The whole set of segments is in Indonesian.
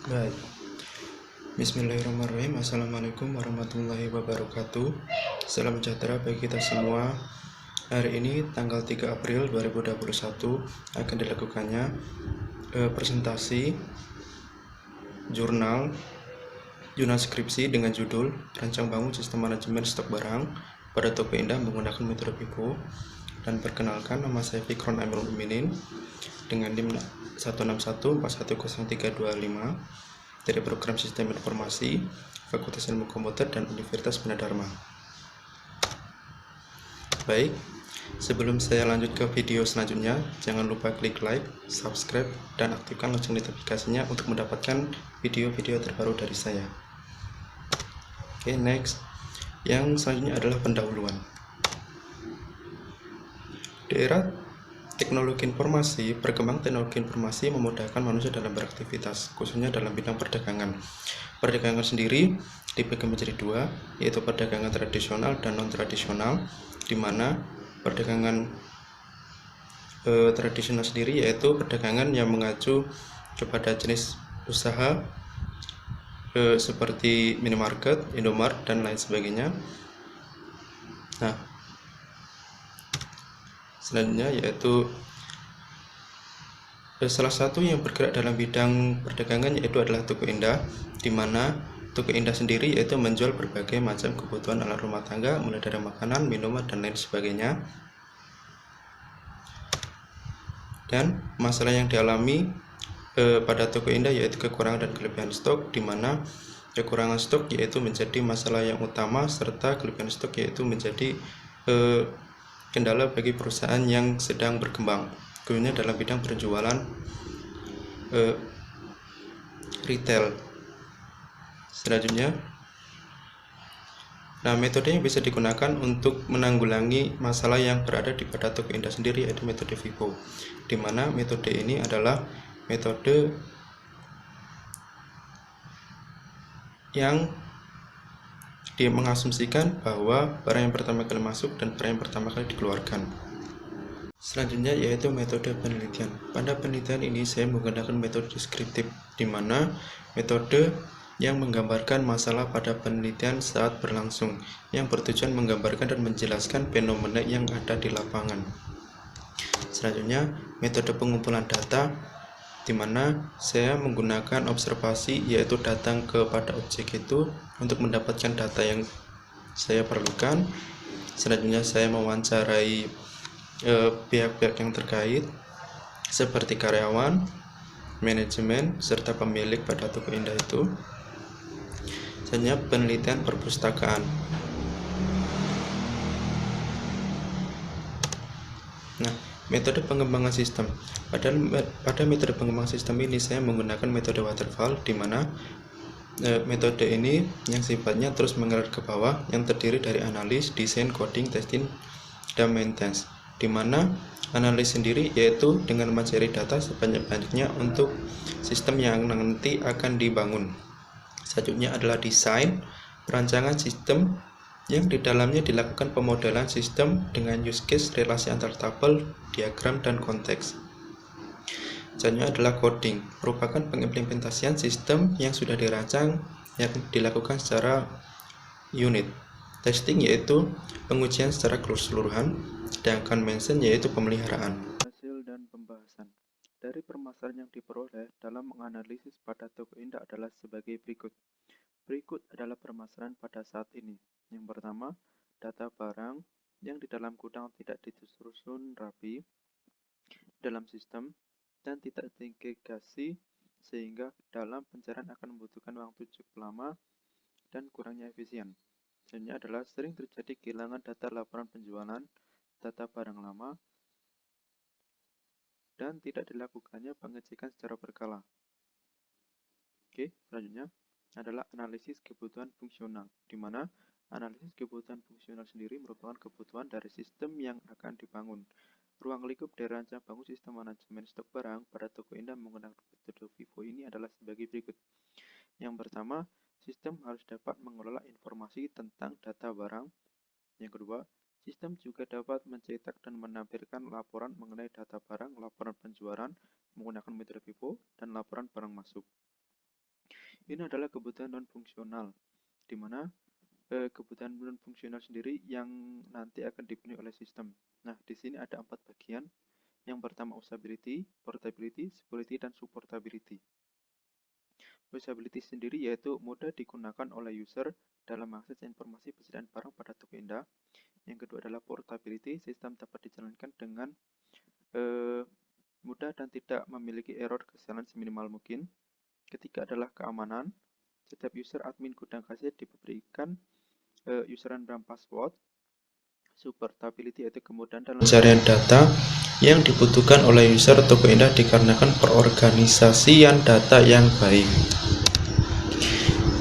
Baik, Bismillahirrahmanirrahim. Assalamualaikum warahmatullahi wabarakatuh. Salam sejahtera bagi kita semua. Hari ini tanggal 3 April 2021 akan dilakukannya presentasi jurnal skripsi dengan judul Rancang Bangun Sistem Manajemen Stok Barang pada Toko Indah menggunakan metode FIFO. Dan perkenalkan, nama saya Fikron Amirul Uminin dengan NIM 161410325 dari Program Sistem Informasi Fakultas Ilmu Komputer dan Universitas Bina Dharma. Baik, sebelum saya lanjut ke video selanjutnya, jangan lupa klik like, subscribe, dan aktifkan lonceng notifikasinya untuk mendapatkan video-video terbaru dari saya. Oke, next. Yang selanjutnya adalah pendahuluan. Di era teknologi informasi, perkembangan teknologi informasi memudahkan manusia dalam beraktivitas, khususnya dalam bidang perdagangan. Perdagangan sendiri dibagi menjadi dua, yaitu perdagangan tradisional dan non-tradisional, di mana perdagangan tradisional sendiri yaitu perdagangan yang mengacu kepada jenis usaha seperti minimarket, Indomaret, dan lain sebagainya. Nah, selanjutnya yaitu salah satu yang bergerak dalam bidang perdagangan yaitu adalah Toko Indah, di mana Toko Indah sendiri yaitu menjual berbagai macam kebutuhan alat rumah tangga, mulai dari makanan, minuman, dan lain sebagainya. Dan masalah yang dialami pada Toko Indah yaitu kekurangan dan kelebihan stok, di mana kekurangan stok yaitu menjadi masalah yang utama, serta kelebihan stok yaitu menjadi kendala bagi perusahaan yang sedang berkembang, khususnya dalam bidang penjualan retail. Selanjutnya, nah, metode yang bisa digunakan untuk menanggulangi masalah yang berada di pada Toko Indah sendiri yaitu metode FIFO, di mana metode ini adalah metode yang dia mengasumsikan bahwa barang yang pertama kali masuk dan barang yang pertama kali dikeluarkan. Selanjutnya yaitu metode penelitian. Pada penelitian ini saya menggunakan metode deskriptif, di mana metode yang menggambarkan masalah pada penelitian saat berlangsung, yang bertujuan menggambarkan dan menjelaskan fenomena yang ada di lapangan. Selanjutnya metode pengumpulan data, di mana saya menggunakan observasi, yaitu datang kepada objek itu untuk mendapatkan data yang saya perlukan. Selanjutnya saya mewawancarai pihak-pihak yang terkait seperti karyawan, manajemen, serta pemilik pada Toko Indah itu. Selanjutnya penelitian perpustakaan. Nah, metode pengembangan sistem. Pada metode pengembangan sistem ini saya menggunakan metode waterfall, di mana metode ini yang sifatnya terus mengalir ke bawah, yang terdiri dari analis, desain, coding, testing, dan maintenance, di mana analis sendiri yaitu dengan mencari data sebanyak-banyaknya untuk sistem yang nanti akan dibangun. Selanjutnya adalah desain, perancangan sistem yang di dalamnya dilakukan pemodelan sistem dengan use case, relasi antar tabel, diagram, dan konteks. Selanjutnya adalah coding, merupakan pengimplementasian sistem yang sudah dirancang yang dilakukan secara unit. Testing yaitu pengujian secara keseluruhan, sedangkan mention yaitu pemeliharaan. Hasil dan pembahasan dari permasalahan yang diperoleh dalam menganalisis pada Toko Indah adalah sebagai berikut. Berikut adalah permasalahan pada saat ini. Yang pertama, data barang yang di dalam gudang tidak disusun rapi dalam sistem dan tidak terintegrasi, sehingga dalam pencarian akan membutuhkan waktu cukup lama dan kurangnya efisien. Selanjutnya adalah sering terjadi kehilangan data laporan penjualan, data barang lama, dan tidak dilakukannya pengecekan secara berkala. Oke, selanjutnya adalah analisis kebutuhan fungsional, di mana analisis kebutuhan fungsional sendiri merupakan kebutuhan dari sistem yang akan dibangun. Ruang lingkup dari rancang bangun sistem manajemen stok barang pada Toko Indah menggunakan metode FIFO ini adalah sebagai berikut. Yang pertama, sistem harus dapat mengelola informasi tentang data barang. Yang kedua, sistem juga dapat mencetak dan menampilkan laporan mengenai data barang, laporan penjualan menggunakan metode FIFO, dan laporan barang masuk. Ini adalah kebutuhan non-fungsional, di mana kebutuhan non-fungsional sendiri yang nanti akan dipenuhi oleh sistem. Nah, di sini ada 4 bagian. Yang pertama usability, portability, security, dan supportability. Usability sendiri yaitu mudah digunakan oleh user dalam mengakses informasi persediaan barang pada Tokopedia. Yang kedua adalah portability, sistem dapat dijalankan dengan mudah dan tidak memiliki error kesalahan seminimal mungkin. Ketiga adalah keamanan, setiap user admin gudang kasir diberikan username dan password. Supportability yaitu kemudahan dalam pencarian data yang dibutuhkan oleh user Tokopedia dikarenakan perorganisasian data yang baik.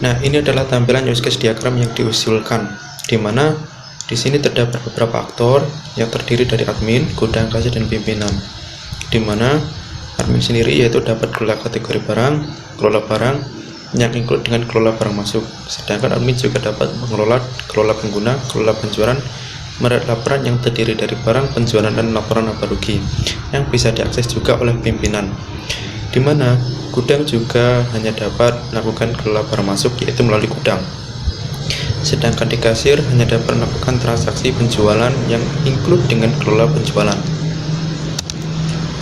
Nah, ini adalah tampilan use case diagram yang diusulkan, di mana di sini terdapat beberapa aktor yang terdiri dari admin, gudang kasir, dan pimpinan. Di mana admin sendiri yaitu dapat kelola kategori barang, kelola barang yang include dengan kelola barang masuk. Sedangkan admin juga dapat mengelola kelola pengguna, kelola penjualan, merawat laporan yang terdiri dari barang, penjualan, dan laporan laba rugi yang bisa diakses juga oleh pimpinan. Di mana gudang juga hanya dapat melakukan kelola barang masuk yaitu melalui gudang. Sedangkan di kasir hanya dapat melakukan transaksi penjualan yang include dengan kelola penjualan.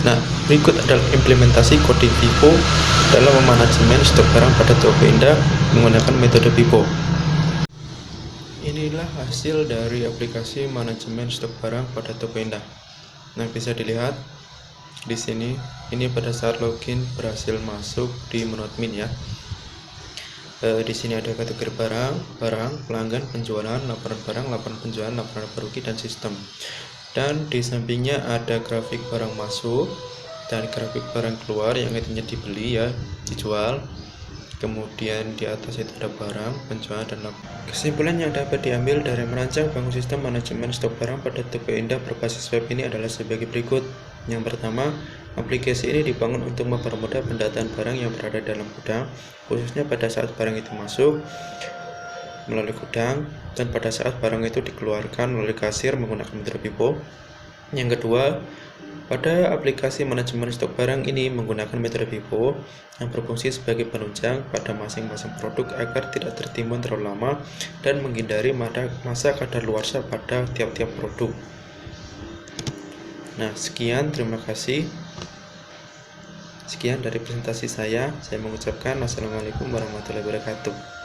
Nah, berikut adalah implementasi kode FIFO dalam memanajemen stok barang pada Tokopedia menggunakan metode FIFO. Inilah hasil dari aplikasi manajemen stok barang pada Tokopedia. Nah, bisa dilihat di sini, ini pada saat login berhasil masuk di menu admin ya. Di sini ada kategori barang, pelanggan, penjualan, laporan barang, laporan penjualan, laporan laba rugi, dan sistem. Dan di sampingnya ada grafik barang masuk dan grafik barang keluar yang intinya dibeli ya, dijual. Kemudian di atas itu ada barang, penjualan, dan laporan. Kesimpulan yang dapat diambil dari merancang bangun sistem manajemen stok barang pada Tokopedia berbasis web ini adalah sebagai berikut. Yang pertama, aplikasi ini dibangun untuk mempermudah pendataan barang yang berada dalam gudang, khususnya pada saat barang itu masuk melalui gudang dan pada saat barang itu dikeluarkan melalui kasir menggunakan metode FIFO. Yang kedua, pada aplikasi manajemen stok barang ini menggunakan metode FIFO yang berfungsi sebagai penunjang pada masing-masing produk agar tidak tertimbun terlalu lama dan menghindari masa kadaluarsa pada tiap-tiap produk. Nah, sekian, terima kasih. Sekian dari presentasi saya. Saya mengucapkan Assalamualaikum warahmatullahi wabarakatuh.